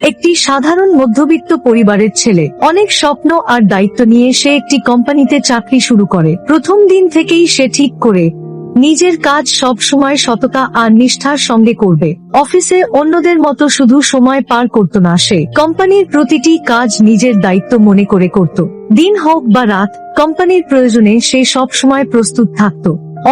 একটি সাধারণ মধ্যবিত্ত পরিবারের ছেলে, অনেক স্বপ্ন আর দায়িত্ব নিয়ে সে একটি কোম্পানিতে চাকরি শুরু করে। প্রথম দিন থেকেই সে ঠিক করে নিজের কাজ সব সময় সততা আর নিষ্ঠার সঙ্গে করবে। অফিসে অন্যদের মতো শুধু সময় পার করত না, সে কোম্পানির প্রতিটি কাজ নিজের দায়িত্ব মনে করে করত। দিন হোক বা রাত, কোম্পানির প্রয়োজনে সে সব সময় প্রস্তুত থাকত।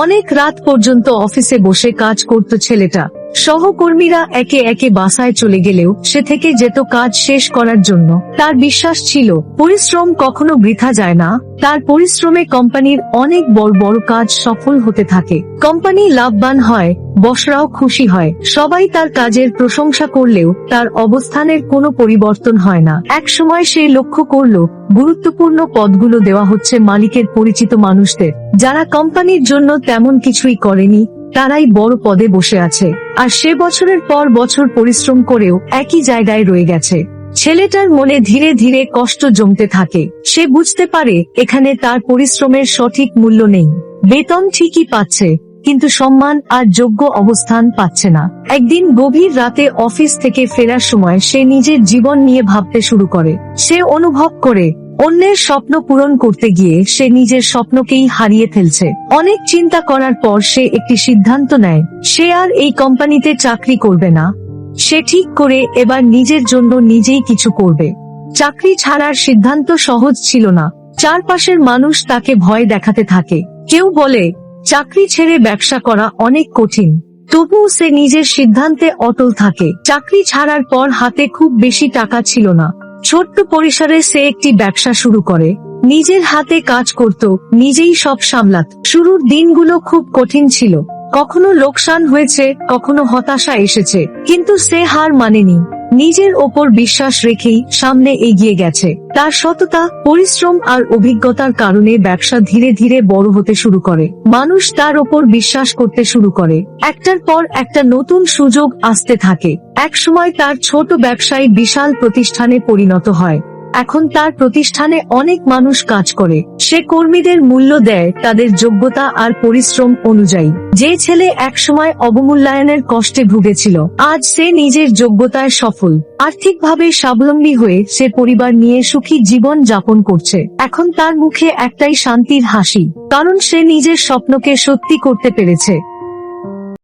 অনেক রাত পর্যন্ত অফিসে বসে কাজ করত ছেলেটা। সহকর্মীরা একে একে বাসায় চলে গেলেও সে থেকে যেত কাজ শেষ করার জন্য। তার বিশ্বাস ছিল পরিশ্রম কখনো বৃথা যায় না। তার পরিশ্রমে কোম্পানির অনেক বড় বড় কাজ সফল হতে থাকে। কোম্পানি লাভবান হয়, বসরাও খুশি হয়। সবাই তার কাজের প্রশংসা করলেও তার অবস্থানের কোনো পরিবর্তন হয় না। এক সময় সে লক্ষ্য করল গুরুত্বপূর্ণ পদগুলো দেওয়া হচ্ছে মালিকের পরিচিত মানুষদের, যারা কোম্পানির জন্য তেমন কিছুই করেনি। তারাই বড় পদে বসে আছে, আর সে বছরের পর বছর পরিশ্রম করেও একই জায়গায় রয়ে গেছে। ছেলেটার মনে ধীরে ধীরে কষ্ট জমতে থাকে। সে বুঝতে পারে এখানে তার পরিশ্রমের সঠিক মূল্য নেই। বেতন ঠিকই পাচ্ছে, কিন্তু সম্মান আর যোগ্য অবস্থান পাচ্ছে না। একদিন গভীর রাতে অফিস থেকে ফেরার সময় সে নিজের জীবন নিয়ে ভাবতে শুরু করে। সে অনুভব করে অন্যের স্বপ্ন পূরণ করতে গিয়ে সে নিজের স্বপ্নকেই হারিয়ে ফেলছে। অনেক চিন্তা করার পর সে একটি সিদ্ধান্ত নেয়, সে আর এই কোম্পানিতে চাকরি করবে না। সে ঠিক করে এবার নিজের জন্য নিজেই কিছু করবে। চাকরি ছাড়ার সিদ্ধান্ত সহজ ছিল না। চারপাশের মানুষ তাকে ভয় দেখাতে থাকে। কেউ বলে চাকরি ছেড়ে ব্যবসা করা অনেক কঠিন, তবুও সে নিজের সিদ্ধান্তে অটল থাকে। চাকরি ছাড়ার পর হাতে খুব বেশি টাকা ছিল না। ছোট্ট পরিসরে সে একটি ব্যবসা শুরু করে। নিজের হাতে কাজ করত, নিজেই সব সামলাত। শুরুর দিনগুলো খুব কঠিন ছিল। কখনো লোকসান হয়েছে, কখনো হতাশা এসেছে, কিন্তু সে হার মানেনি। নিজের ওপর বিশ্বাস রেখেই সামনে এগিয়ে গেছে। তার সততা, পরিশ্রম আর অভিজ্ঞতার কারণে ব্যবসা ধীরে ধীরে বড় হতে শুরু করে। মানুষ তার ওপর বিশ্বাস করতে শুরু করে। একটার পর একটা নতুন সুযোগ আসতে থাকে। একসময় তার ছোট ব্যবসায় বিশাল প্রতিষ্ঠানে পরিণত হয়। এখন তার প্রতিষ্ঠানে অনেক মানুষ কাজ করে। সে কর্মীদের মূল্য দেয় তাদের যোগ্যতা আর পরিশ্রম অনুযায়ী। যে ছেলে একসময় অবমূল্যায়নের কষ্টে ভুগেছিল, আজ সে নিজের যোগ্যতায় সফল। আর্থিকভাবে স্বাবলম্বী হয়ে সে পরিবার নিয়ে সুখী জীবন যাপন করছে। এখন তার মুখে একটাই শান্তির হাসি, কারণ সে নিজের স্বপ্নকে সত্যি করতে পেরেছে।